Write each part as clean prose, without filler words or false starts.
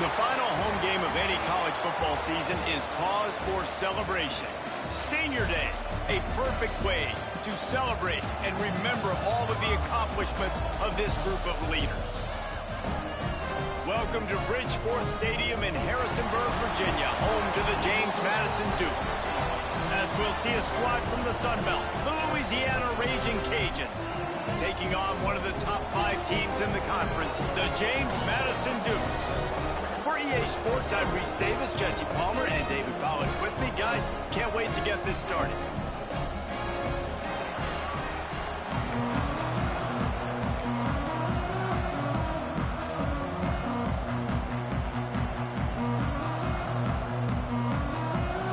The final home game of any college football season is cause for celebration. Senior Day, a perfect way to celebrate and remember all of the accomplishments of this group of leaders. Welcome to Bridgeport Stadium in Harrisonburg, Virginia, home to the James Madison Dukes. As we'll see a squad from the Sun Belt, the Louisiana Raging Cajuns, taking on one of the top 5 teams in the conference, the James Madison Dukes. For EA Sports, I'm Reese Davis, Jesse Palmer, and David Pollack with me. Guys, can't wait to get this started.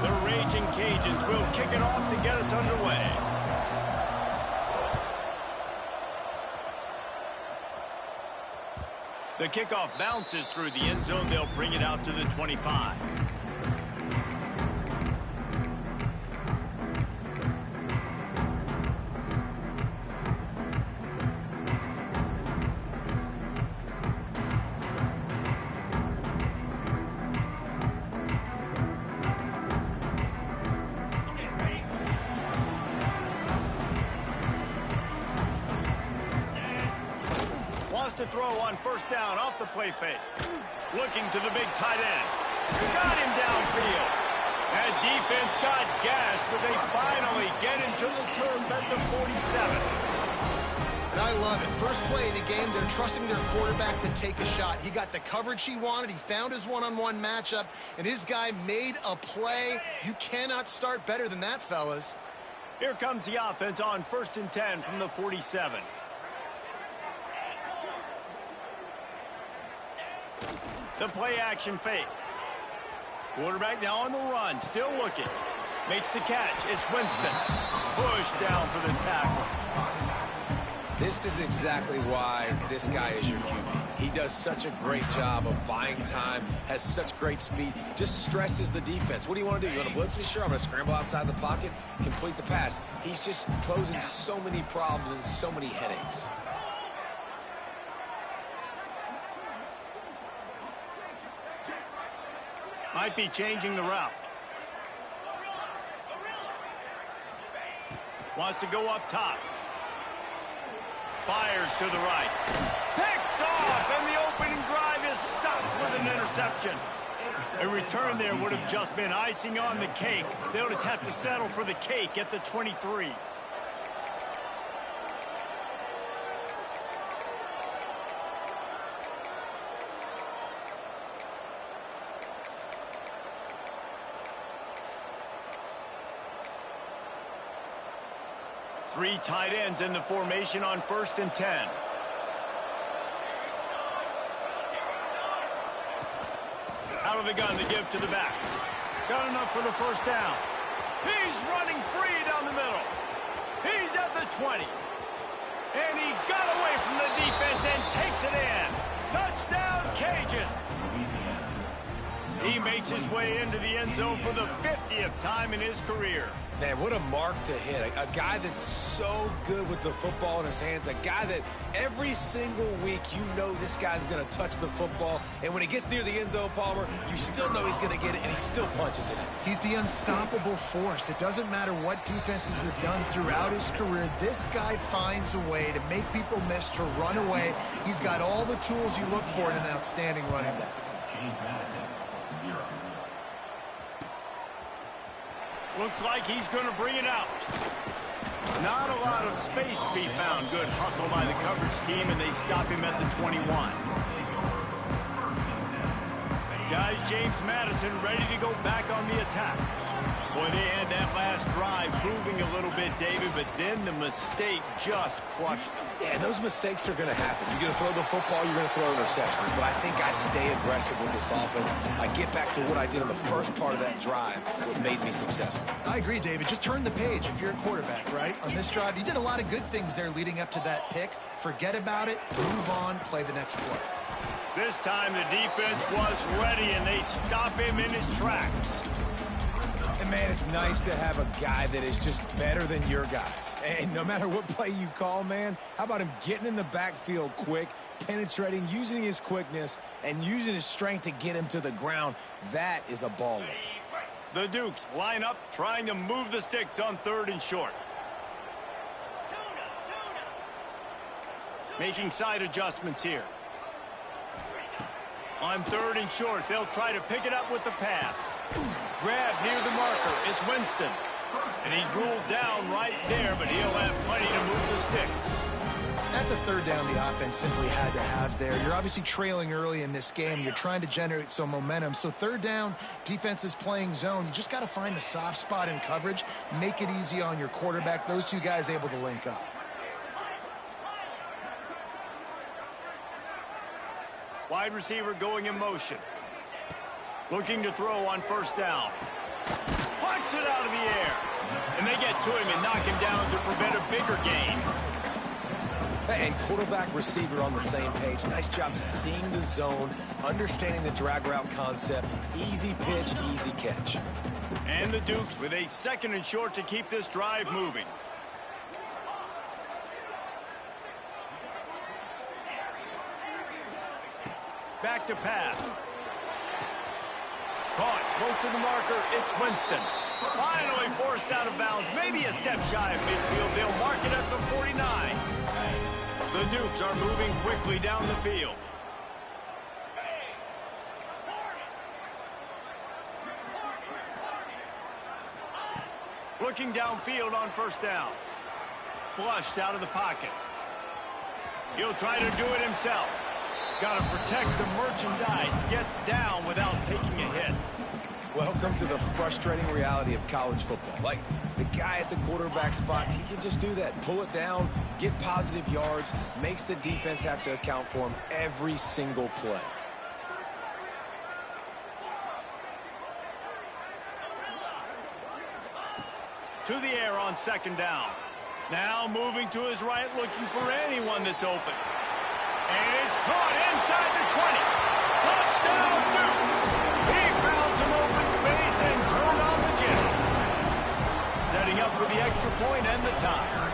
The Raging Cajuns will kick it off to get us underway. The kickoff bounces through the end zone. They'll bring it out to the 25. To throw on first down off the play fake. Looking to the big tight end. Got him downfield. That defense got gashed, but they finally get him to the turf at the 47. And I love it. First play of the game, they're trusting their quarterback to take a shot. He got the coverage he wanted. He found his one-on-one matchup, and his guy made a play. You cannot start better than that, fellas. Here comes the offense on 1st and 10 from the 47. The play-action fake. Quarterback now on the run, still looking. Makes the catch. It's Winston. Pushed down for the tackle. This is exactly why this guy is your QB. He does such a great job of buying time, has such great speed, just stresses the defense. What do you want to do? You want to blitz me? Sure, I'm going to scramble outside the pocket, complete the pass. He's just posing so many problems and so many headaches. Might be changing the route. Wants to go up top. Fires to the right. Picked off, and the opening drive is stopped with an interception. A return there would have just been icing on the cake. They'll just have to settle for the cake at the 23. Three tight ends in the formation on 1st and 10. Out of the gun to give to the back. Got enough for the first down. He's running free down the middle. He's at the 20. And he got away from the defense and takes it in. Touchdown, Cajuns. He makes his way into the end zone for the 50th time in his career. Man, what a mark to hit. A guy that's so good with the football in his hands. A guy that every single week you know this guy's going to touch the football. And when he gets near the end zone, Palmer, you still know he's going to get it, and he still punches it in. He's the unstoppable force. It doesn't matter what defenses have done throughout his career. This guy finds a way to make people miss, to run away. He's got all the tools you look for in an outstanding running back. Looks like he's going to bring it out. Not a lot of space to be found. Good hustle by the coverage team, and they stop him at the 21. Guys, James Madison ready to go back on the attack. Boy, they had that last drive moving a little bit, David, but then the mistake just crushed them. Yeah, those mistakes are going to happen. You're going to throw the football, you're going to throw interceptions. But I think I stay aggressive with this offense. I get back to what I did on the first part of that drive, what made me successful. I agree, David. Just turn the page if you're a quarterback, right? On this drive, you did a lot of good things there leading up to that pick. Forget about it, move on, play the next play. This time the defense was ready, and they stop him in his tracks. And Man, it's nice to have a guy that is just better than your guys. And no matter what play you call, man, how about him getting in the backfield quick, penetrating, using his quickness, and using his strength to get him to the ground? That is a baller. The Dukes line up, trying to move the sticks on 3rd and short. Making side adjustments here. On 3rd and short, they'll try to pick it up with the pass. Grab near the marker. It's Winston. And he's ruled down right there, but he'll have plenty to move the sticks. That's a 3rd down the offense simply had to have there. You're obviously trailing early in this game. You're trying to generate some momentum. So 3rd down, defense is playing zone. You just got to find the soft spot in coverage. Make it easy on your quarterback. Those two guys able to link up. Wide receiver going in motion. Looking to throw on 1st down. Punts it out of the air. And they get to him and knock him down to prevent a bigger gain. And quarterback receiver on the same page. Nice job seeing the zone, understanding the drag route concept. Easy pitch, easy catch. And the Dukes with a 2nd and short to keep this drive moving. Back to pass. Caught close to the marker. It's Winston. Finally forced out of bounds. Maybe a step shy of midfield. They'll mark it at the 49. The Dukes are moving quickly down the field. Looking downfield on 1st down. Flushed out of the pocket. He'll try to do it himself. Got to protect the merchandise. Gets down without taking a hit. Welcome to the frustrating reality of college football. Like, the guy at the quarterback spot, he can just do that. Pull it down, get positive yards, makes the defense have to account for him every single play. To the air on 2nd down. Now moving to his right, looking for anyone that's open. And it's caught inside the 20. Touchdown, Dukes! He found some open space and turned on the jets. Setting up for the extra point and the tie.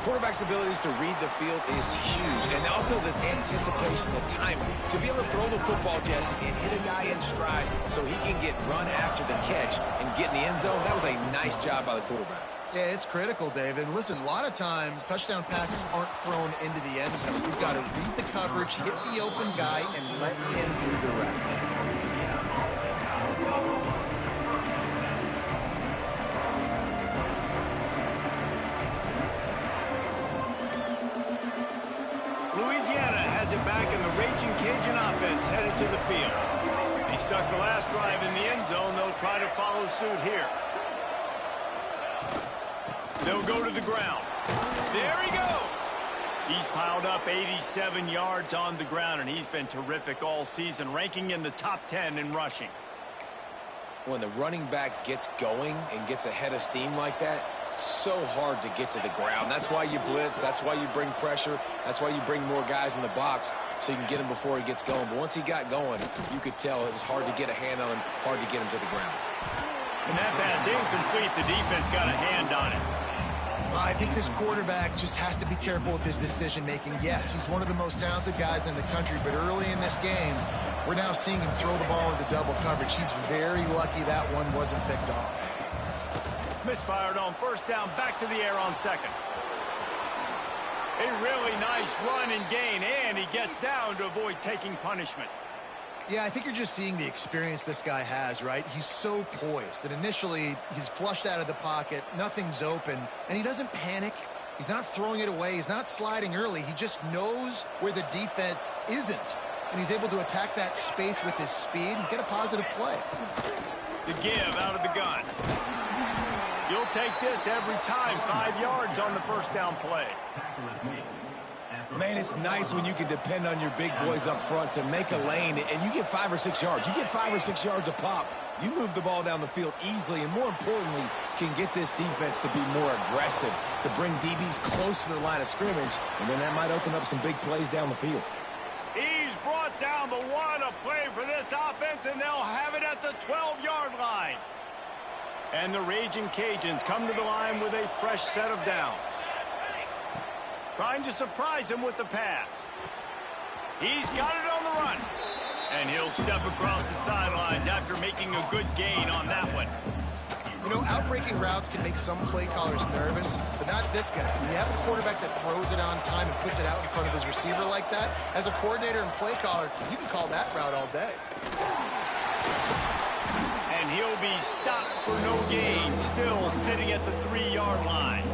Quarterback's abilities to read the field is huge, and also the anticipation, the timing. To be able to throw the football, Jesse, and hit a guy in stride so he can get run after the catch and get in the end zone, that was a nice job by the quarterback. Yeah, it's critical, David. Listen, a lot of times touchdown passes aren't thrown into the end zone. You've got to read the coverage, hit the open guy, and let him do the rest. Louisiana has it back, and the Raging Cajun offense headed to the field. They stuck the last drive in the end zone. They'll try to follow suit here. They'll go to the ground. There he goes. He's piled up 87 yards on the ground, and he's been terrific all season, ranking in the top 10 in rushing. When the running back gets going and gets ahead of steam like that, so hard to get to the ground. That's why you blitz. That's why you bring pressure. That's why you bring more guys in the box so you can get him before he gets going. But once he got going, you could tell it was hard to get a hand on him, hard to get him to the ground. And that pass incomplete. The defense got a hand on it. I think this quarterback just has to be careful with his decision-making. Yes, he's one of the most talented guys in the country, but early in this game, we're now seeing him throw the ball into double coverage. He's very lucky that one wasn't picked off. Misfired on 1st down, back to the air on 2nd. A really nice run and gain, and he gets down to avoid taking punishment. Yeah, I think you're just seeing the experience this guy has, right? He's so poised that initially he's flushed out of the pocket, nothing's open, and he doesn't panic. He's not throwing it away. He's not sliding early. He just knows where the defense isn't, and he's able to attack that space with his speed and get a positive play. The give out of the gun. You'll take this every time. 5 yards on the 1st down play. Man, it's nice when you can depend on your big boys up front to make a lane, and you get 5 or 6 yards. You get 5 or 6 yards a pop. You move the ball down the field easily, and more importantly, can get this defense to be more aggressive, to bring DBs close to the line of scrimmage, and then that might open up some big plays down the field. He's brought down the one, a play for this offense, and they'll have it at the 12-yard line. And the Raging Cajuns come to the line with a fresh set of downs. Trying to surprise him with the pass. He's got it on the run. And he'll step across the sidelines after making a good gain on that one. You know, outbreaking routes can make some play callers nervous, but not this guy. When you have a quarterback that throws it on time and puts it out in front of his receiver like that, as a coordinator and play caller, you can call that route all day. And he'll be stopped for no gain, still sitting at the 3-yard line.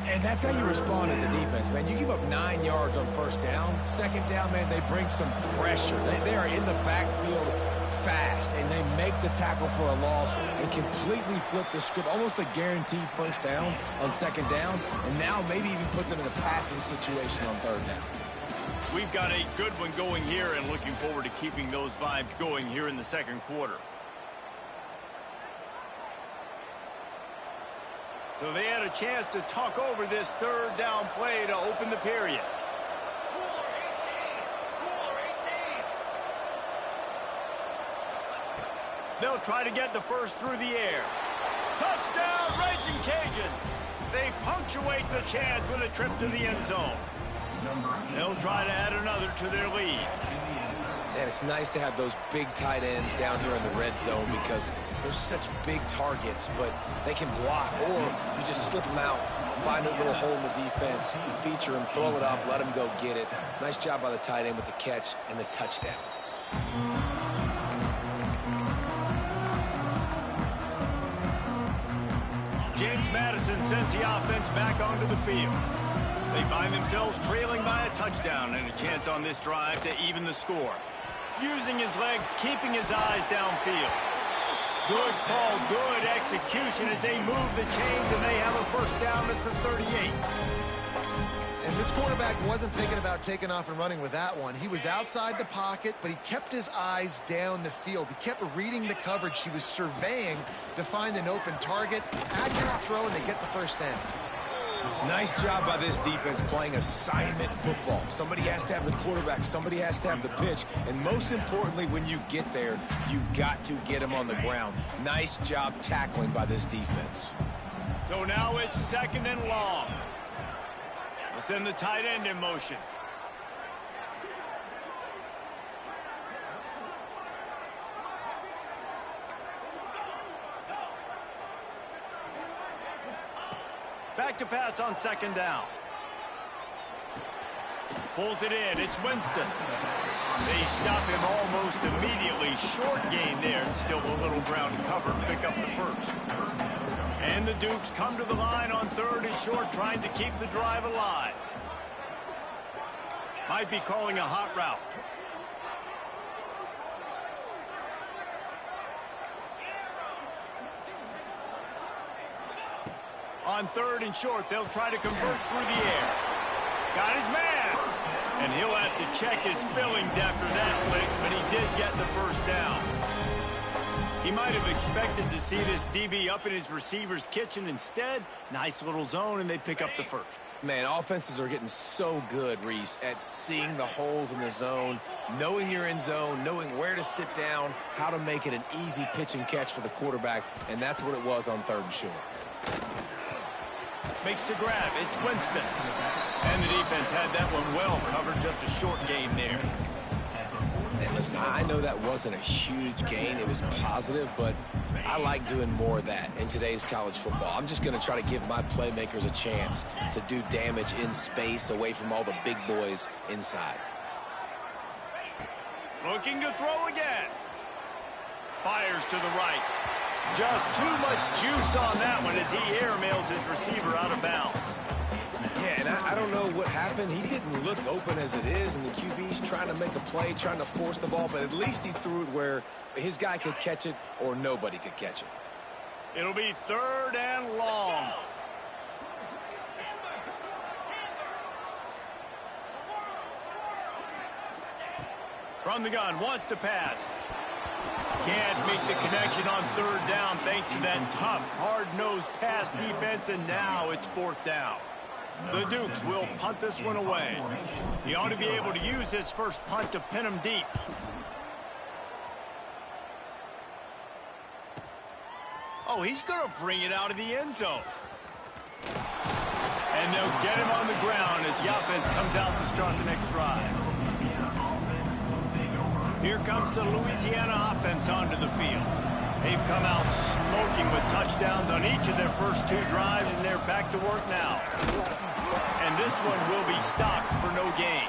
And that's how you respond as a defense, man. You give up 9 yards on first down. Second down, man, they bring some pressure. They are in the backfield fast, and they make the tackle for a loss and completely flip the script. Almost a guaranteed first down on second down, and now maybe even put them in a passing situation on third down. We've got a good one going here, and looking forward to keeping those vibes going here in the second quarter. So they had a chance to talk over this third down play to open the period. They'll try to get the first through the air. Touchdown, Raging Cajuns! They punctuate the chance with a trip to the end zone. They'll try to add another to their lead. And it's nice to have those big tight ends down here in the red zone because they're such big targets, but they can block, or you just slip them out, find a little hole in the defense, feature them, throw it up, let them go get it. Nice job by the tight end with the catch and the touchdown. James Madison sends the offense back onto the field. They find themselves trailing by a touchdown and a chance on this drive to even the score. Using his legs, keeping his eyes downfield. Good call, good execution as they move the chains, and they have a first down at the 38. And this quarterback wasn't thinking about taking off and running with that one. He was outside the pocket, but he kept his eyes down the field. He kept reading the coverage. He was surveying to find an open target. Accurate throw, and they get the first down. Nice job by this defense playing assignment football. Somebody has to have the quarterback, somebody has to have the pitch, and most importantly, when you get there, you got to get him on the ground. Nice job tackling by this defense. So now it's second and long. They'll send the tight end in motion. Back to pass on second down. Pulls it in. It's Winston. They stop him almost immediately. Short gain there, and still a little ground to cover to pick up the first. And the Dukes come to the line on third and short, trying to keep the drive alive. Might be calling a hot route. On third and short, they'll try to convert through the air. Got his man. And he'll have to check his fillings after that flick, but he did get the first down. He might have expected to see this DB up in his receiver's kitchen. Instead, nice little zone, and they pick up the first. Man, offenses are getting so good, Reese, at seeing the holes in the zone, knowing you're in zone, knowing where to sit down, how to make it an easy pitch and catch for the quarterback, and that's what it was on third and short. Makes the grab. It's Winston. And the defense had that one well covered. Just a short gain there. And listen, I know that wasn't a huge gain. It was positive, but I like doing more of that in today's college football. I'm just going to try to give my playmakers a chance to do damage in space away from all the big boys inside. Looking to throw again. Fires to the right. Just too much juice on that one as he airmails his receiver out of bounds. Yeah, and I don't know what happened. He didn't look open as it is, and the QB's trying to make a play, trying to force the ball, but at least he threw it where his guy could catch it or nobody could catch it. It'll be third and long. From the gun, wants to pass. Can't make the connection on third down thanks to that tough, hard-nosed pass defense, and now it's fourth down. The Dukes will punt this one away. He ought to be able to use his first punt to pin him deep. Oh, he's going to bring it out of the end zone. And they'll get him on the ground as the offense comes out to start the next drive. Here comes the Louisiana offense onto the field. They've come out smoking with touchdowns on each of their first 2 drives, and they're back to work now. And this one will be stopped for no gain.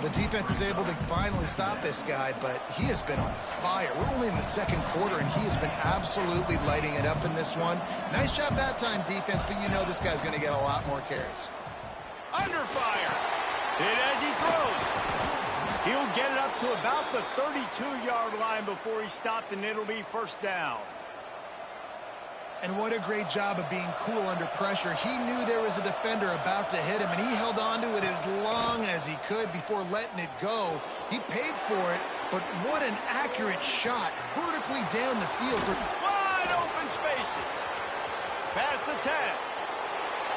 The defense is able to finally stop this guy, but he has been on fire. We're only in the second quarter, and he has been absolutely lighting it up in this one. Nice job that time, defense, but you know this guy's going to get a lot more carries. Under fire. Hit as he throws. He'll get it up to about the 32-yard line before he stopped, and it'll be first down. And what a great job of being cool under pressure. He knew there was a defender about to hit him, and he held on to it as long as he could before letting it go. He paid for it, but what an accurate shot vertically down the field. Wide open spaces. Past the 10.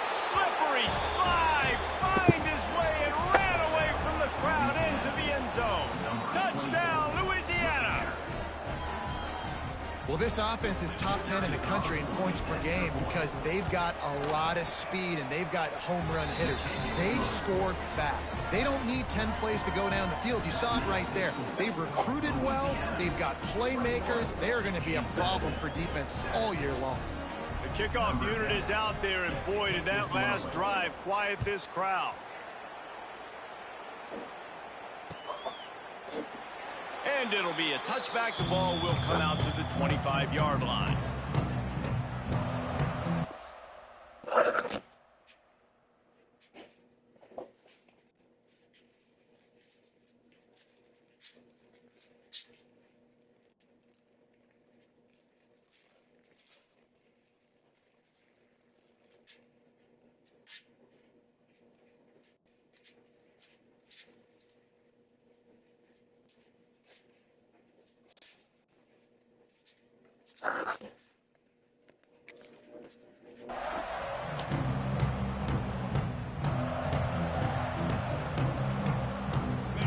Slippery slide. Find his way and ran away from the crowd into the end zone. Touchdown, Louisiana. Well, this offense is top 10 in the country in points per game because they've got a lot of speed and they've got home run hitters. They score fast. They don't need 10 plays to go down the field. You saw it right there. They've recruited well. They've got playmakers. They're going to be a problem for defenses all year long. The kickoff unit is out there, and boy, did that last drive quiet this crowd. And it'll be a touchback. The ball will come out to the 25-yard line.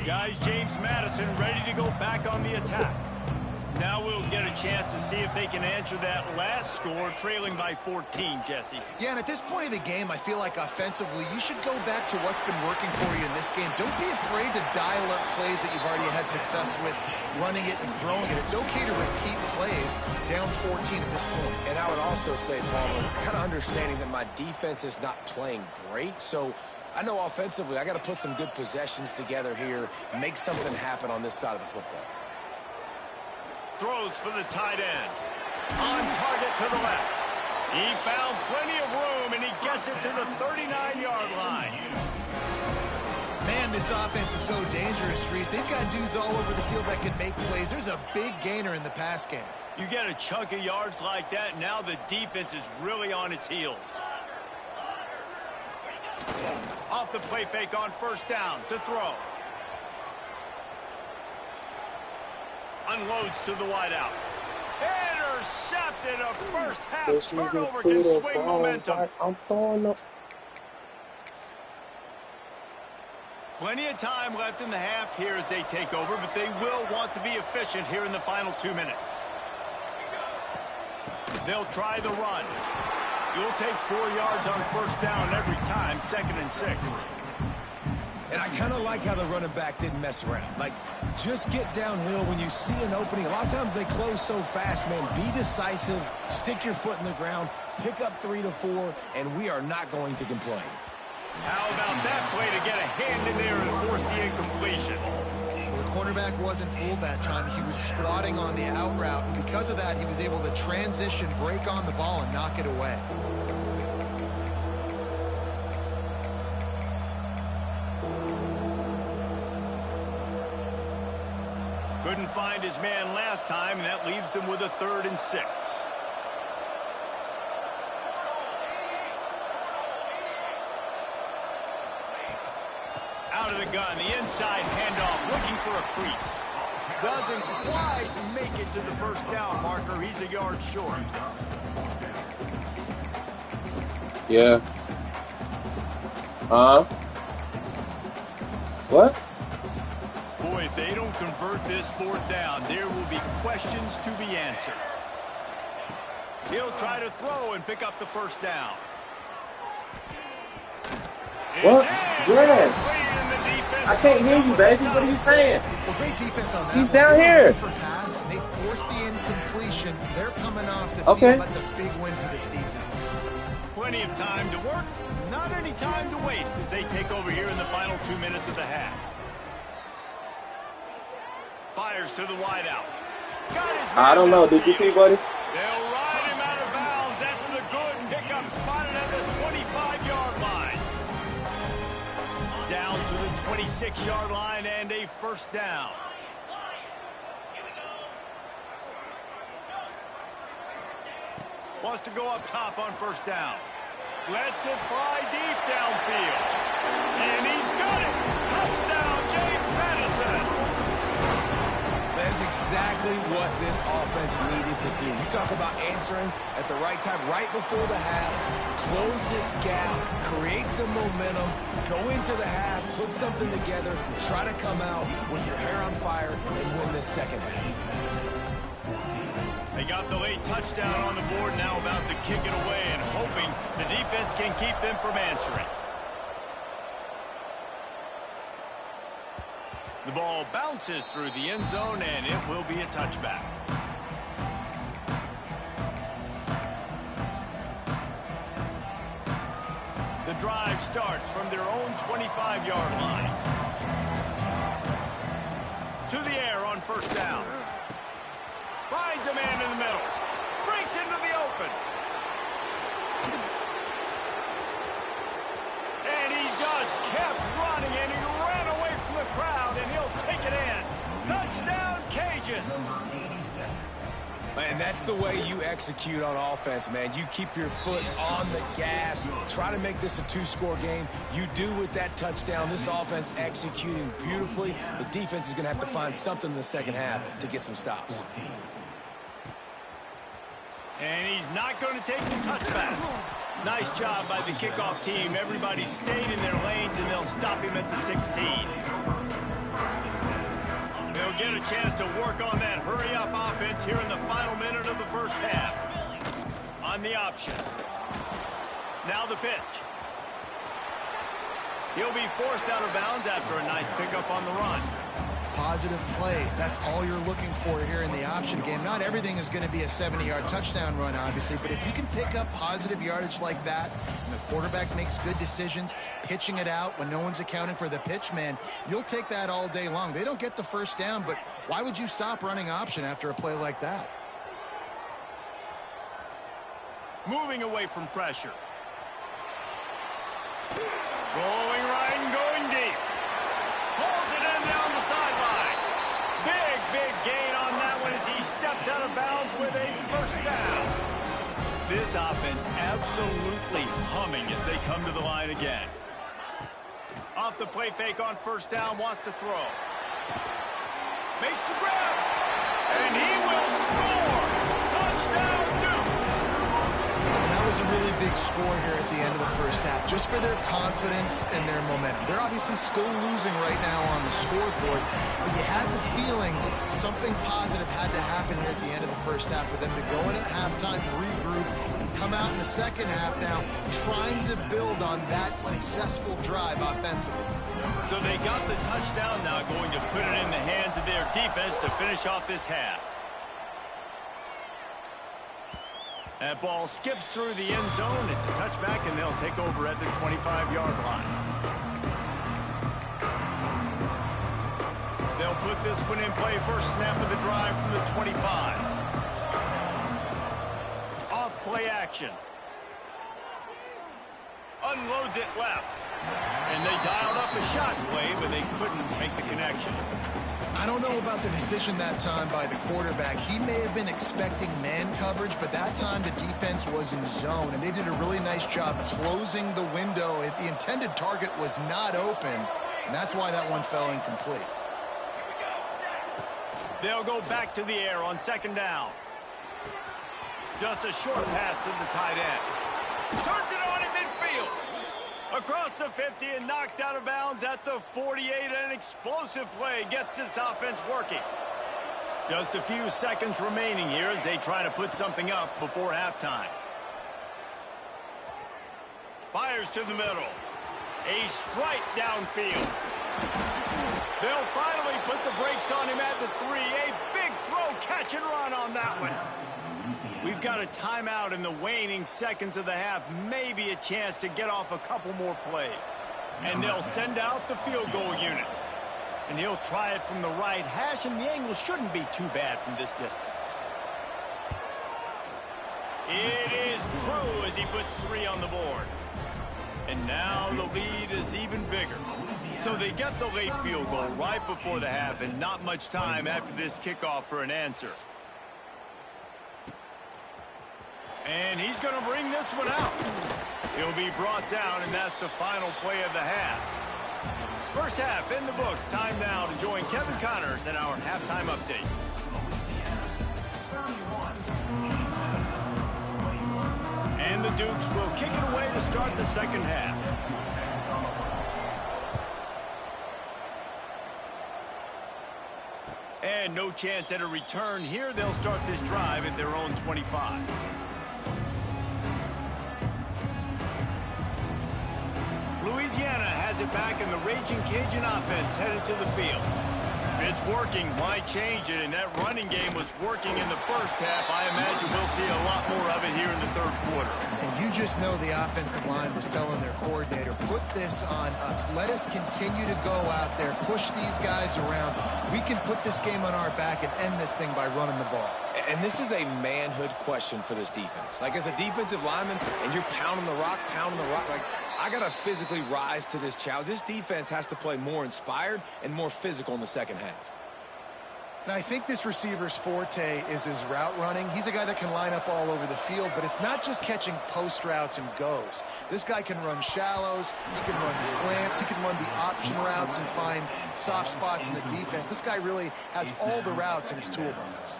Guys, James Madison ready to go back on the attack. Now we'll get a chance to see if they can answer that last score, trailing by 14, Jesse. Yeah, and at this point of the game, I feel like offensively, you should go back to what's been working for you in this game. Don't be afraid to dial up plays that you've already had success with, running it and throwing it. It's okay to repeat plays down 14 at this point. And I would also say, Palmer, kind of understanding that my defense is not playing great, so I know offensively I got to put some good possessions together here, make something happen on this side of the football. Throws for the tight end. On target to the left. He found plenty of room, and he gets it to the 39-yard line. Man, this offense is so dangerous, Reese. They've got dudes all over the field that can make plays. There's a big gainer in the pass game. You get a chunk of yards like that, now the defense is really on its heels. Off the play fake on first down to throw. Unloads to the wideout. Intercepted. A first half turnover can swing momentum. I'm throwing up. Plenty of time left in the half here as they take over, but they will want to be efficient here in the final 2 minutes. They'll try the run. You'll take 4 yards on first down every time, 2nd and 6. And I kind of like how the running back didn't mess around. Like, just get downhill when you see an opening. A lot of times they close so fast, man. Be decisive, stick your foot in the ground, pick up 3 to 4, and we are not going to complain. How about that play to get a hand in there and force the incompletion? Well, the cornerback wasn't fooled that time. He was squatting on the out route, and because of that, he was able to transition, break on the ball, and knock it away. Couldn't find his man last time, and that leaves him with a 3rd and 6. Out of the gun, the inside handoff, looking for a crease. Doesn't quite make it to the first down marker. He's a yard short. Yeah. What? Boy, if they don't convert this 4th down, there will be questions to be answered. He'll try to throw and pick up the first down. What? Yes. I can't hear you, baby. What are you saying? Well, great defense on that. He's down here. For pass, and they force the incompletion. They're coming off the Okay. field. That's a big win for this defense. Plenty of time to work. Not any time to waste as they take over here in the final 2 minutes of the half. Fires to the wideout. I don't know. Did you see, buddy? They'll ride him out of bounds after the good pickup spotted at the 25-yard line. Down to the 26-yard line and a first down. Wants to go up top on first down. Lets it fly deep downfield. And he's got it. Touchdown, James Madison. That's exactly what this offense needed to do. You talk about answering at the right time, right before the half, close this gap, create some momentum, go into the half, put something together, try to come out with your hair on fire and win this second half. They got the late touchdown on the board, now about to kick it away and hoping the defense can keep them from answering. The ball bounces through the end zone, and it will be a touchback. The drive starts from their own 25-yard line. To the air on first down. Finds a man in the middle. Breaks into the open. And he just kept running, and he ran away from the crowd, and he'll take it in. Touchdown, Cajuns. And that's the way you execute on offense, man. You keep your foot on the gas. Try to make this a two-score game. You do with that touchdown. This offense executing beautifully. The defense is going to have to find something in the second half to get some stops. And he's not going to take the touchback. Nice job by the kickoff team. Everybody stayed in their lanes, and they'll stop him at the 16. They'll get a chance to work on that hurry-up offense here in the final minute of the first half. On the option. Now the pitch. He'll be forced out of bounds after a nice pickup on the run. Positive plays. That's all you're looking for here in the option game. Not everything is going to be a 70-yard touchdown run, obviously, but if you can pick up positive yardage like that, and the quarterback makes good decisions, pitching it out when no one's accounting for the pitch, man, you'll take that all day long. They don't get the first down, but why would you stop running option after a play like that? Moving away from pressure. Going right and going deep. Pulls it in down the sideline. Big gain on that one as he steps out of bounds with a first down. This offense absolutely humming as they come to the line again. Off the play fake on first down, wants to throw. Makes the grab. And he will score. Touchdown, Dukes. That was a really big score here at the end of the first half, just for their confidence and their momentum. They're obviously still losing right now on the scoreboard, but you had the feeling something positive had to happen here at the end of the first half for them to go in at halftime, regroup, and come out in the second half now trying to build on that successful drive offensively. So they got the touchdown, now going to put it in the hands of their defense to finish off this half. That ball skips through the end zone. It's a touchback, and they'll take over at the 25-yard line. They'll put this one in play. First snap of the drive from the 25. Off play action. Unloads it left. And they dialed up a shot play, but they couldn't make the connection. I don't know about the decision that time by the quarterback. He may have been expecting man coverage, but that time the defense was in zone, and they did a really nice job closing the window. The intended target was not open, and that's why that one fell incomplete. They'll go back to the air on second down. Just a short pass to the tight end. Turns it on in midfield. Across the 50 and knocked out of bounds at the 48. An explosive play gets this offense working. Just a few seconds remaining here as they try to put something up before halftime. Fires to the middle. A strike downfield. They'll finally put the brakes on him at the 3. A big throw, catch and run on that one. We've got a timeout in the waning seconds of the half. Maybe a chance to get off a couple more plays. And they'll send out the field goal unit. And he'll try it from the right hash, and the angle shouldn't be too bad from this distance. It is true as he puts 3 on the board. And now the lead is even bigger. So they get the late field goal right before the half, and not much time after this kickoff for an answer. And he's going to bring this one out. He'll be brought down, and that's the final play of the half. First half in the books. Time now to join Kevin Connors in our halftime update. And the Dukes will kick it away to start the second half. And no chance at a return here. They'll start this drive at their own 25. Louisiana has it back, and the Raging Cajun offense headed to the field. If it's working, why change it? And that running game was working in the first half. I imagine we'll see a lot more of it here in the third quarter. And you just know the offensive line was telling their coordinator, put this on us. Let us continue to go out there, push these guys around. We can put this game on our back and end this thing by running the ball. And this is a manhood question for this defense. Like, as a defensive lineman, and you're pounding the rock, like, I got to physically rise to this challenge. This defense has to play more inspired and more physical in the second half. Now, I think this receiver's forte is his route running. He's a guy that can line up all over the field, but it's not just catching post routes and goes. This guy can run shallows, he can run slants, he can run the option routes and find soft spots in the defense. This guy really has all the routes in his toolbox.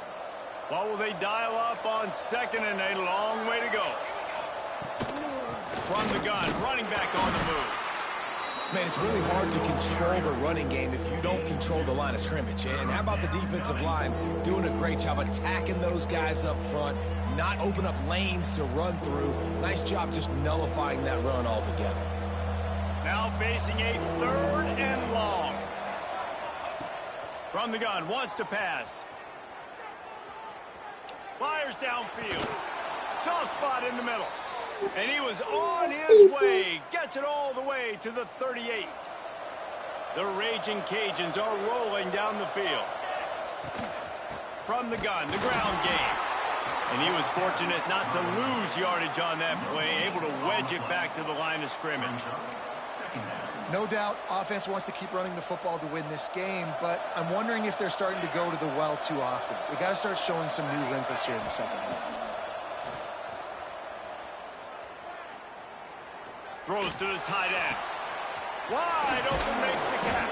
What will they dial up on second, and a long way to go? From the gun, running back on the move. Man, it's really hard to control the running game if you don't control the line of scrimmage. And how about the defensive line doing a great job attacking those guys up front, not open up lanes to run through. Nice job just nullifying that run altogether. Now facing a 3rd and long. From the gun, wants to pass. Fires downfield. Soft spot in the middle. And he was on his way. Gets it all the way to the 38. The Raging Cajuns are rolling down the field. From the gun, the ground game. And he was fortunate not to lose yardage on that play, able to wedge it back to the line of scrimmage. No doubt, offense wants to keep running the football to win this game, but I'm wondering if they're starting to go to the well too often. They got to start showing some new wrinkles here in the second half. Throws to the tight end. Wide open, makes the catch.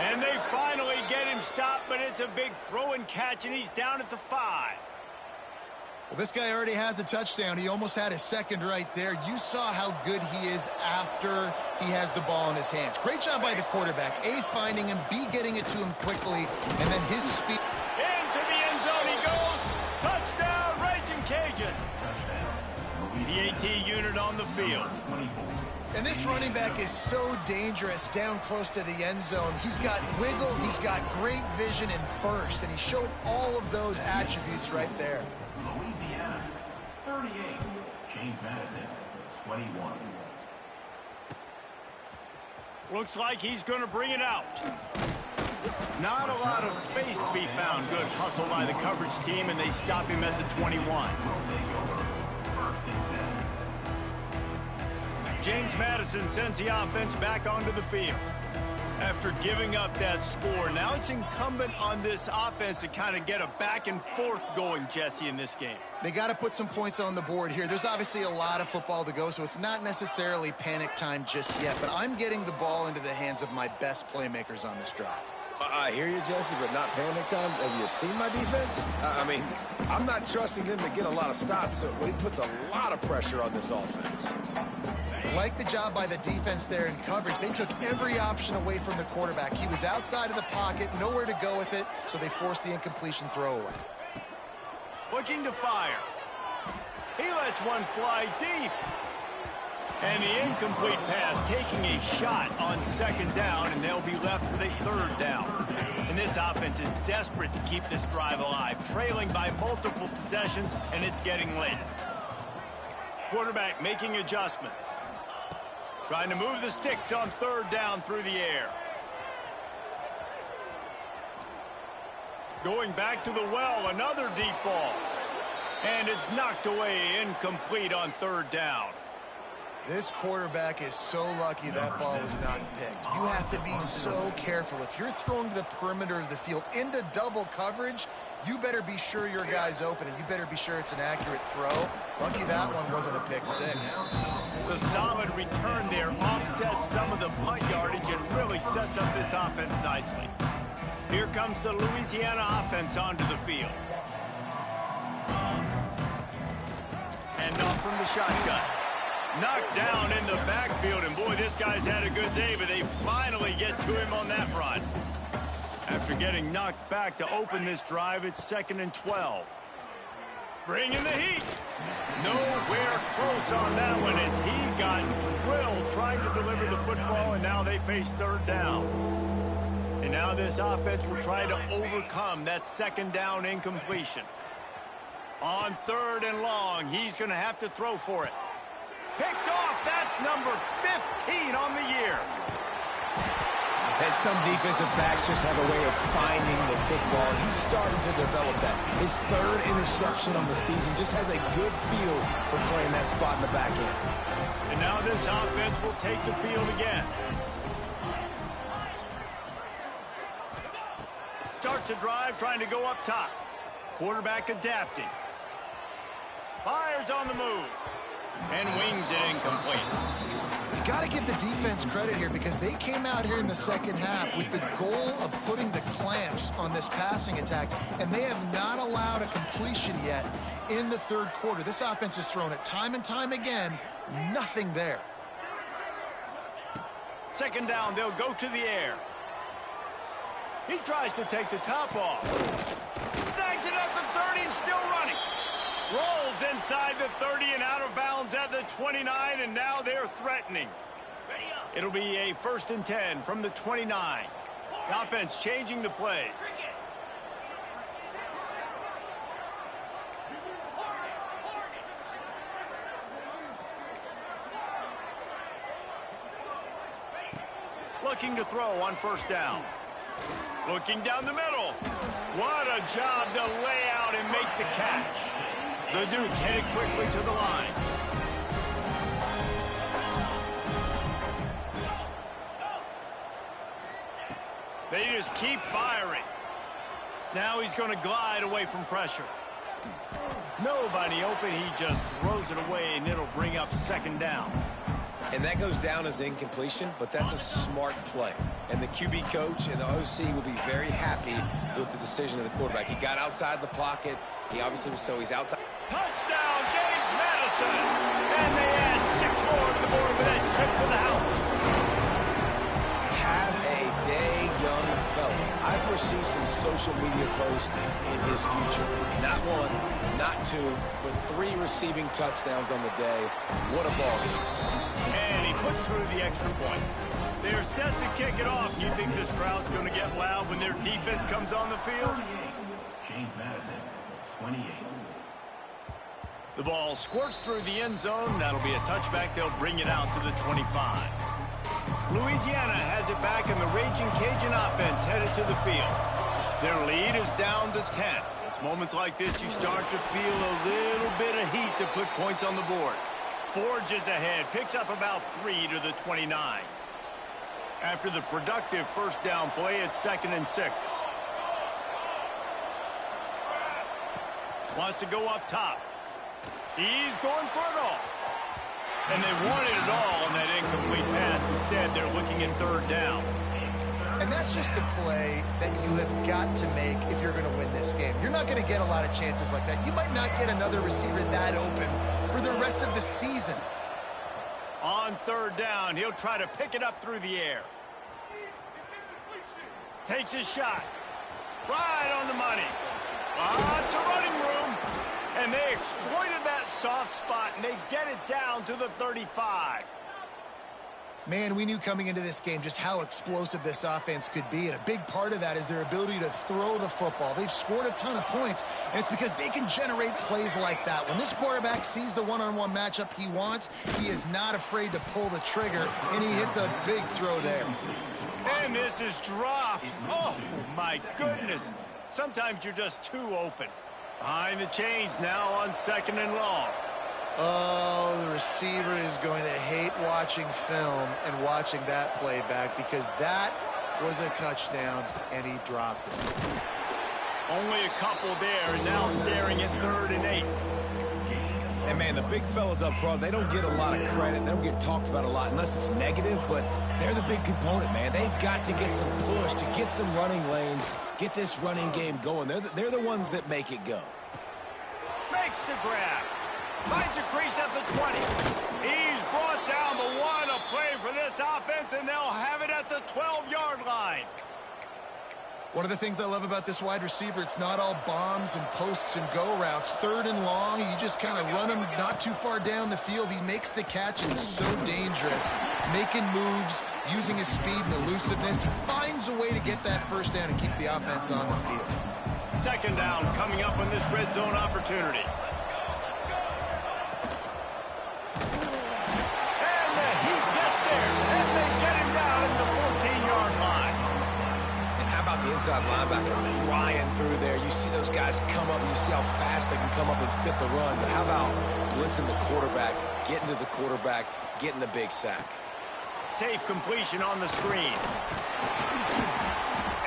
And they finally get him stopped, but it's a big throw and catch, and he's down at the 5. Well, this guy already has a touchdown. He almost had a second right there. You saw how good he is after he has the ball in his hands. Great job by the quarterback. A, finding him, B, getting it to him quickly, and then his speed. Into the end zone he goes. Touchdown, Raging Cajuns. The AT unit on the field. And this running back is so dangerous down close to the end zone. He's got wiggle, he's got great vision and burst, and he showed all of those attributes right there. Louisiana, 38. James Madison, 21. Looks like he's going to bring it out. Not a lot of space to be found. Good hustle by the coverage team, and they stop him at the 21. James Madison sends the offense back onto the field. After giving up that score, now it's incumbent on this offense to kind of get a back and forth going, Jesse, in this game. They got to put some points on the board here. There's obviously a lot of football to go, so it's not necessarily panic time just yet, but I'm getting the ball into the hands of my best playmakers on this drive. I hear you, Jesse, but not panic time. Have you seen my defense? I mean, I'm not trusting them to get a lot of stops, so it puts a lot of pressure on this offense. Like the job by the defense there in coverage. They took every option away from the quarterback. He was outside of the pocket, nowhere to go with it, so they forced the incompletion throwaway. Looking to fire. He lets one fly deep. And the incomplete pass taking a shot on second down, and they'll be left with a third down. And this offense is desperate to keep this drive alive, trailing by multiple possessions, and it's getting late. Quarterback making adjustments. Trying to move the sticks on third down through the air. Going back to the well, another deep ball. And it's knocked away, incomplete on third down. This quarterback is so lucky that ball was not picked. You have to be so careful. If you're throwing to the perimeter of the field into double coverage, you better be sure your guy's open, and you better be sure it's an accurate throw. Lucky that one wasn't a pick six. The solid return there offsets some of the punt yardage and really sets up this offense nicely. Here comes the Louisiana offense onto the field. And off from the shotgun. Knocked down in the backfield, and boy, this guy's had a good day, but they finally get to him on that run. After getting knocked back to open this drive, it's 2nd and 12. Bringing the heat. Nowhere close on that one as he got drilled trying to deliver the football, and now they face third down. And now this offense will try to overcome that second down incompletion. On third and long, he's going to have to throw for it. Picked off. That's number 15 on the year. And some defensive backs just have a way of finding the football. He's starting to develop that. His third interception on the season just has a good feel for playing that spot in the back end. And now this offense will take the field again. Starts a drive trying to go up top. Quarterback adapting. Fires on the move. And wings it incomplete. You got to give the defense credit here because they came out here in the second half with the goal of putting the clamps on this passing attack, and they have not allowed a completion yet in the third quarter. This offense has thrown it time and time again. Nothing there. Second down, they'll go to the air. He tries to take the top off. Snags it at the 30 and still running. Rolls inside the 30 and out of bounds at the 29, and now they're threatening. It'll be a 1st and 10 from the 29. The offense changing the play. Looking to throw on first down. Looking down the middle. What a job to lay out and make the catch. The Dukes headed quickly to the line. They just keep firing. Now he's going to glide away from pressure. Nobody open. He just throws it away, and it'll bring up second down. And that goes down as incompletion, but that's a smart play. And the QB coach and the OC will be very happy with the decision of the quarterback. He got outside the pocket. He obviously was he's outside. Touchdown, James Madison. And they add 6 more to the board with that trip to the house. Have a day, young fella. I foresee some social media posts in his future. Not 1, not 2, but 3 receiving touchdowns on the day. What a ball game. And he puts through the extra point. They're set to kick it off. You think this crowd's going to get loud when their defense comes on the field? James Madison, 28. The ball squirts through the end zone. That'll be a touchback. They'll bring it out to the 25. Louisiana has it back, and the Raging Cajun offense headed to the field. Their lead is down to 10. It's moments like this you start to feel a little bit of heat to put points on the board. Forges ahead, picks up about 3 to the 29. After the productive first down play, it's 2nd and 6. Wants to go up top. He's going for it all. And they wanted it all on that incomplete pass. Instead, they're looking at third down. And that's just a play that you have got to make if you're going to win this game. You're not going to get a lot of chances like that. You might not get another receiver that open for the rest of the season. On third down, he'll try to pick it up through the air. Takes his shot. Right on the money. Lots of running room. And they exploited that soft spot, and they get it down to the 35. Man, we knew coming into this game just how explosive this offense could be, and a big part of that is their ability to throw the football. They've scored a ton of points, and it's because they can generate plays like that. When this quarterback sees the one-on-one matchup he wants, he is not afraid to pull the trigger, and he hits a big throw there. And this is dropped. Oh, my goodness. Sometimes you're just too open. Behind the chains now on 2nd and long. Oh, the receiver is going to hate watching film and watching that play back because that was a touchdown, and he dropped it. Only a couple there, and now staring at 3rd and 8. And, man, the big fellas up front, they don't get a lot of credit. They don't get talked about a lot unless it's negative, but they're the big component, man. They've got to get some push, to get some running lanes, get this running game going. They're the ones that make it go. Makes the grab. Finds a crease at the 20. He's brought down, but what a play for this offense, and they'll have it at the 12-yard line. One of the things I love about this wide receiver, it's not all bombs and posts and go routes. 3rd and long, you just kind of run him not too far down the field. He makes the catch, and he's so dangerous. Making moves, using his speed and elusiveness. He finds a way to get that first down and keep the offense on the field. 2nd down coming up on this red zone opportunity. The inside linebacker flying through there. You see those guys come up, and you see how fast they can come up and fit the run. But how about blitzing the quarterback, getting to the quarterback, getting the big sack? Safe completion on the screen.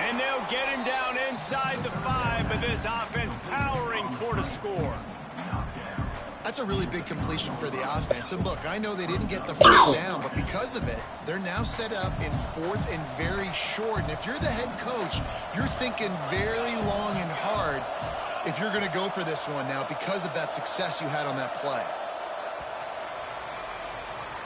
And they'll get him down inside the 5, but this offense powering toward a score. That's a really big completion for the offense. And look, I know they didn't get the first down, but because of it, they're now set up in 4th and very short. And if you're the head coach, you're thinking very long and hard if you're going to go for this one now because of that success you had on that play.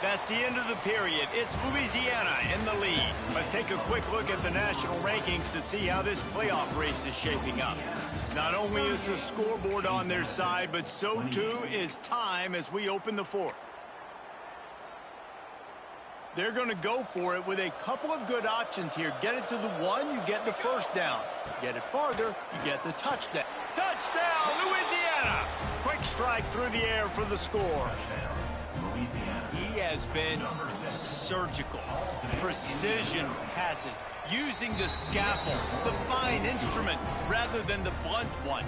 That's the end of the period. It's Louisiana in the lead. Let's take a quick look at the national rankings to see how this playoff race is shaping up. Not only is the scoreboard on their side, but so too is time as we open the 4th. They're going to go for it with a couple of good options here. Get it to the 1, you get the first down. Get it farther, you get the touchdown. Touchdown, Louisiana! Quick strike through the air for the score. He has been surgical. Precision passes. Using the scalpel, the fine instrument, rather than the blunt one.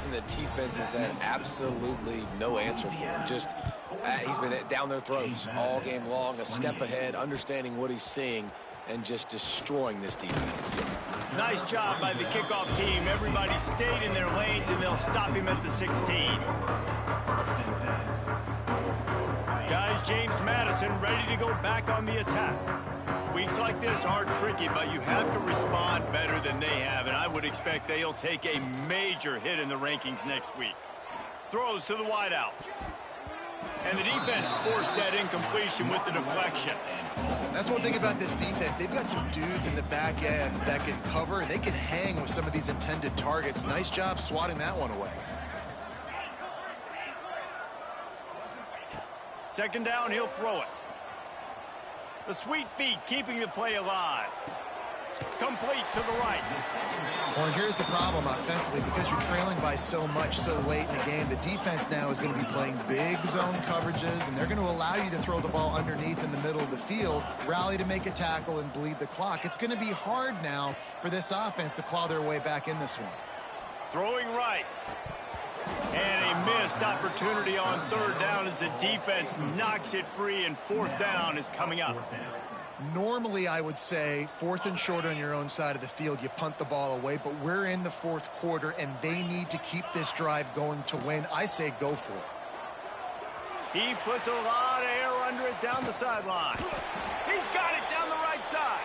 And the defense has had absolutely no answer for him. Just, he's been down their throats all game long, a step ahead, understanding what he's seeing, and just destroying this defense. Nice job by the kickoff team. Everybody stayed in their lanes, and they'll stop him at the 16. Guys, James Madison ready to go back on the attack. Weeks like this are tricky, but you have to respond better than they have, and I would expect they'll take a major hit in the rankings next week. Throws to the wideout. And the defense forced that incompletion with the deflection. That's one thing about this defense. They've got some dudes in the back end that can cover. They can hang with some of these intended targets. Nice job swatting that one away. 2nd down, he'll throw it. The sweet feet keeping the play alive. Complete to the right. Well, and here's the problem offensively. Because you're trailing by so much so late in the game, the defense now is going to be playing big zone coverages, and they're going to allow you to throw the ball underneath in the middle of the field, rally to make a tackle, and bleed the clock. It's going to be hard now for this offense to claw their way back in this one. Throwing right. And a missed opportunity on 3rd down as the defense knocks it free, and 4th down is coming up. Normally, I would say 4th and short on your own side of the field, you punt the ball away, but we're in the 4th quarter, and they need to keep this drive going to win. I say go for it. He puts a lot of air under it down the sideline. He's got it down the right side.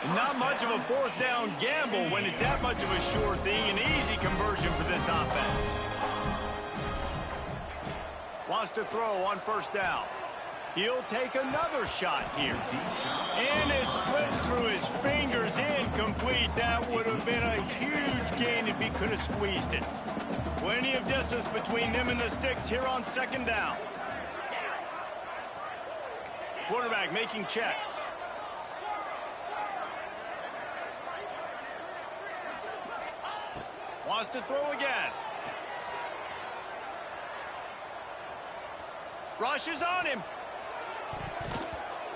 And not much of a fourth down gamble when it's that much of a sure thing. An easy conversion for this offense. Wants to throw on first down. He'll take another shot here. And it slips through his fingers, incomplete. That would have been a huge gain if he could have squeezed it. Plenty of distance between them and the sticks here on second down. Quarterback making checks. Wants to throw again. Rushes on him.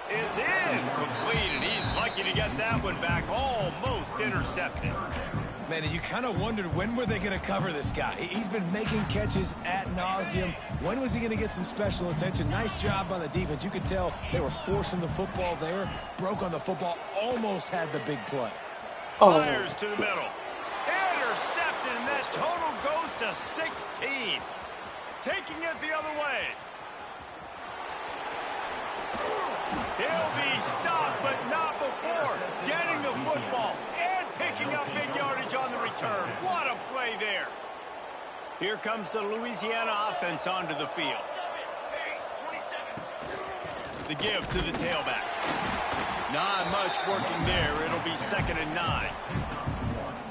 It's incomplete, and he's lucky to get that one back. Almost intercepted. Man, you kind of wondered when were they going to cover this guy. He's been making catches ad nauseum. When was he going to get some special attention? Nice job by the defense. You could tell they were forcing the football there. Broke on the football. Almost had the big play. Fires to the middle. Intercepted, and that total goes to 16. Taking it the other way. He'll be stopped, but not before getting the football and picking up big yardage on the return. What a play there. Here comes the Louisiana offense onto the field. The give to the tailback. Not much working there. It'll be 2nd and 9.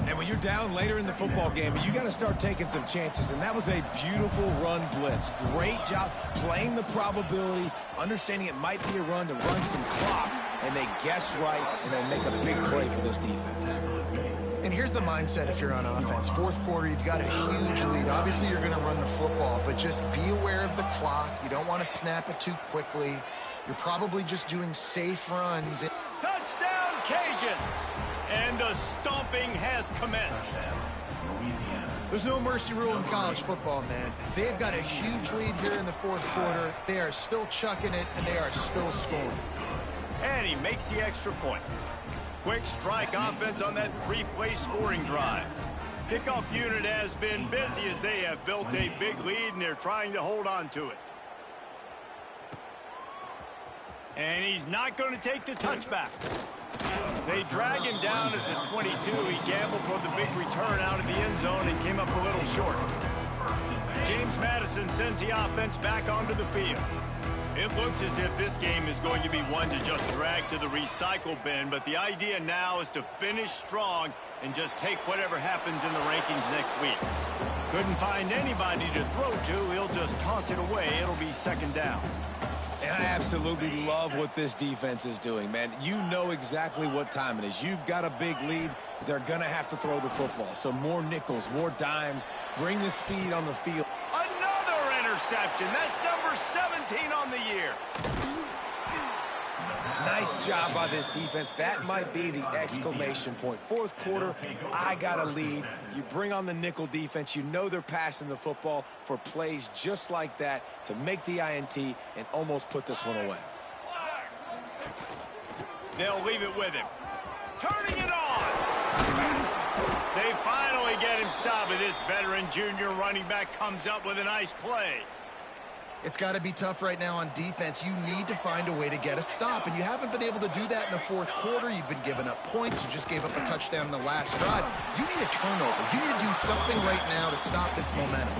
And when you're down later in the football game, you got to start taking some chances. And that was a beautiful run blitz. Great job playing the probability, understanding it might be a run to run some clock. And they guess right, and they make a big play for this defense. And here's the mindset if you're on offense. Fourth quarter, you've got a huge lead. Obviously, you're going to run the football, but just be aware of the clock. You don't want to snap it too quickly. You're probably just doing safe runs. Touchdown, Cajuns! And the stomping has commenced. There's no mercy rule in college football, man. They've got a huge lead here in the fourth quarter. They are still chucking it, and they are still scoring. And he makes the extra point. Quick strike offense on that 3-play scoring drive. Kickoff unit has been busy as they have built a big lead, and they're trying to hold on to it. And he's not going to take the touchback. They drag him down at the 22. He gambled for the big return out of the end zone and came up a little short. James Madison sends the offense back onto the field. It looks as if this game is going to be one to just drag to the recycle bin, but the idea now is to finish strong and just take whatever happens in the rankings next week. Couldn't find anybody to throw to. He'll just toss it away. It'll be 2nd down. And I absolutely love what this defense is doing, man. You know exactly what time it is. You've got a big lead. They're going to have to throw the football. So more nickels, more dimes. Bring the speed on the field. Another interception. That's number 17 on the year. Nice job by this defense. That might be the exclamation point. Fourth quarter, I got a lead. You bring on the nickel defense. You know they're passing the football for plays just like that to make the INT and almost put this one away. They'll leave it with him. Turning it on. They finally get him stopped, and this veteran junior running back comes up with a nice play. It's got to be tough right now on defense. You need to find a way to get a stop, and you haven't been able to do that in the fourth quarter. You've been giving up points. You just gave up a touchdown in the last drive. You need a turnover. You need to do something right now to stop this momentum.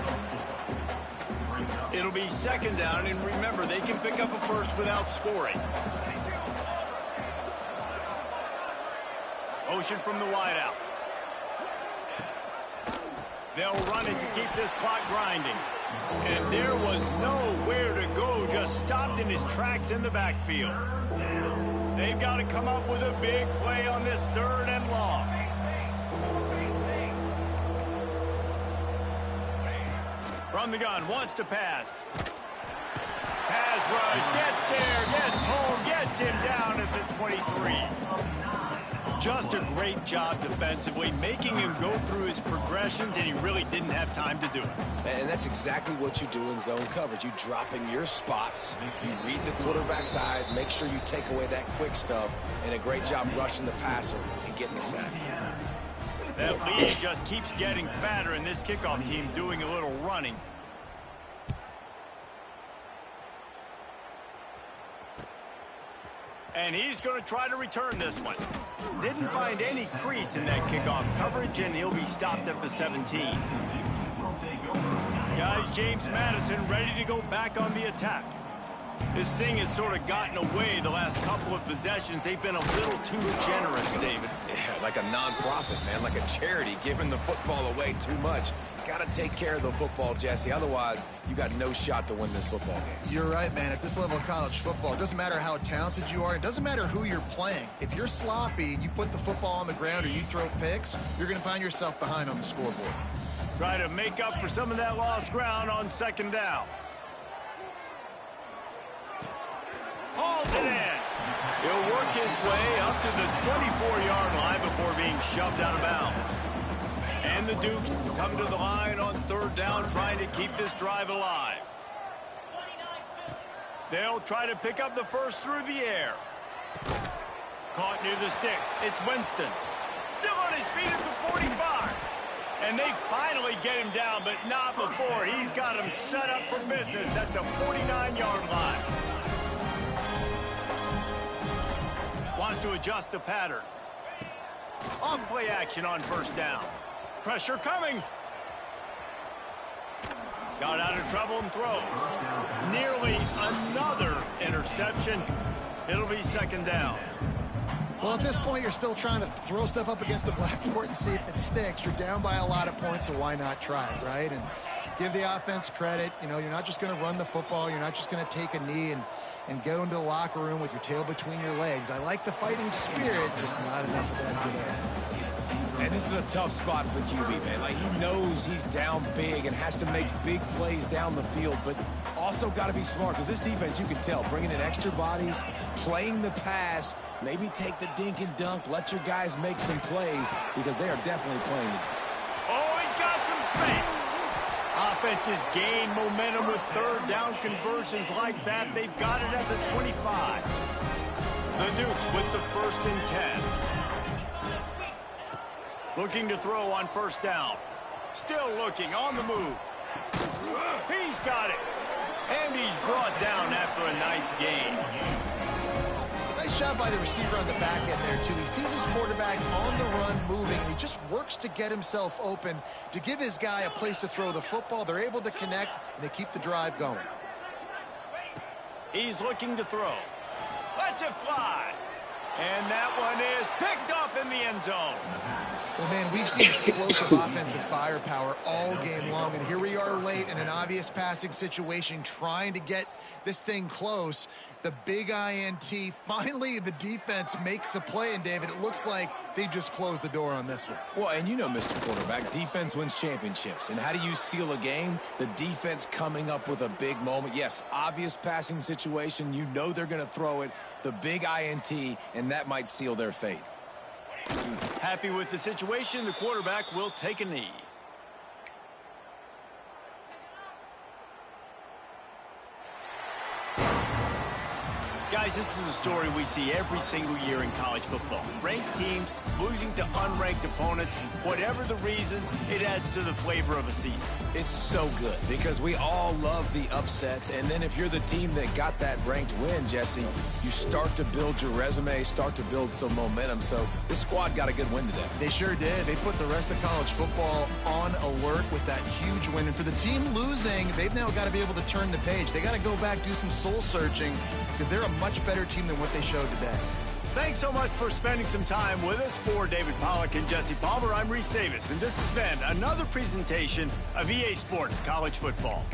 It'll be 2nd down, and remember, they can pick up a first without scoring. Motion from the wideout. They'll run it to keep this clock grinding. And there was nowhere to go, just stopped in his tracks in the backfield. They've got to come up with a big play on this 3rd and long. From the gun, wants to pass. Pass rush, gets there, gets home, gets him down at the 23. Just a great job defensively, making him go through his progressions, and he really didn't have time to do it. And that's exactly what you do in zone coverage. You drop in your spots, you read the quarterback's eyes, make sure you take away that quick stuff, and a great job rushing the passer and getting the sack. That lead just keeps getting fatter, and this kickoff team doing a little running. And he's going to try to return this one. Didn't find any crease in that kickoff coverage, and he'll be stopped at the 17. Guys, James Madison ready to go back on the attack. This thing has sort of gotten away the last couple of possessions. They've been a little too generous, David. Yeah, like a non-profit, man, like a charity, giving the football away too much. Got to take care of the football, Jesse. Otherwise, you got no shot to win this football game. You're right, man. At this level of college football, it doesn't matter how talented you are. It doesn't matter who you're playing. If you're sloppy and you put the football on the ground or you throw picks, you're going to find yourself behind on the scoreboard. Try to make up for some of that lost ground on second down. Hauls it in. He'll work his way up to the 24-yard line before being shoved out of bounds. And the Dukes come to the line on third down, trying to keep this drive alive. They'll try to pick up the first through the air. Caught near the sticks. It's Winston. Still on his feet at the 45. And they finally get him down, but not before. He's got him set up for business at the 49-yard line. Wants to adjust the pattern. Off play action on first down. Pressure coming. Got out of trouble and throws. Nearly another interception. It'll be second down. Well, at this point, you're still trying to throw stuff up against the blackboard and see if it sticks. You're down by a lot of points, so why not try it, right? And give the offense credit. You know, you're not just going to run the football. You're not just going to take a knee and go into the locker room with your tail between your legs. I like the fighting spirit, just not enough of that today. And this is a tough spot for the QB, man. Like, he knows he's down big and has to make big plays down the field, but also got to be smart, because this defense, you can tell, bringing in extra bodies, playing the pass, maybe take the dink and dunk, let your guys make some plays, because they are definitely playing the... Oh, he's got some space. Offenses gain momentum with third down conversions like that. They've got it at the 25. The Dukes with the 1st and 10. Looking to throw on first down. Still looking on the move. He's got it. And he's brought down after a nice gain. Nice job by the receiver on the back end there, too. He sees his quarterback on the run moving, and he just works to get himself open to give his guy a place to throw the football. They're able to connect, and they keep the drive going. He's looking to throw. Lets it fly. And that one is picked off in the end zone. Well, man, we've seen explosive offensive firepower all game long, and here we are late in an obvious passing situation trying to get this thing close. The big INT. Finally, the defense makes a play, and David, it looks like they just closed the door on this one. Well, and you know, Mr. Quarterback, defense wins championships. And how do you seal a game? The defense coming up with a big moment. Yes, obvious passing situation. You know they're going to throw it. The big INT, and that might seal their fate. Happy with the situation, the quarterback will take a knee. Guys, this is a story we see every single year in college football. Ranked teams losing to unranked opponents. Whatever the reasons, it adds to the flavor of a season. It's so good because we all love the upsets. And then if you're the team that got that ranked win, Jesse, you start to build your resume, start to build some momentum. So this squad got a good win today. They sure did. They put the rest of college football on alert with that huge win. And for the team losing, they've now got to be able to turn the page. They got to go back, do some soul searching, because they're a much better team than what they showed today. Thanks so much for spending some time with us. For David Pollack and Jesse Palmer, I'm Reese Davis, and this has been another presentation of EA Sports College Football.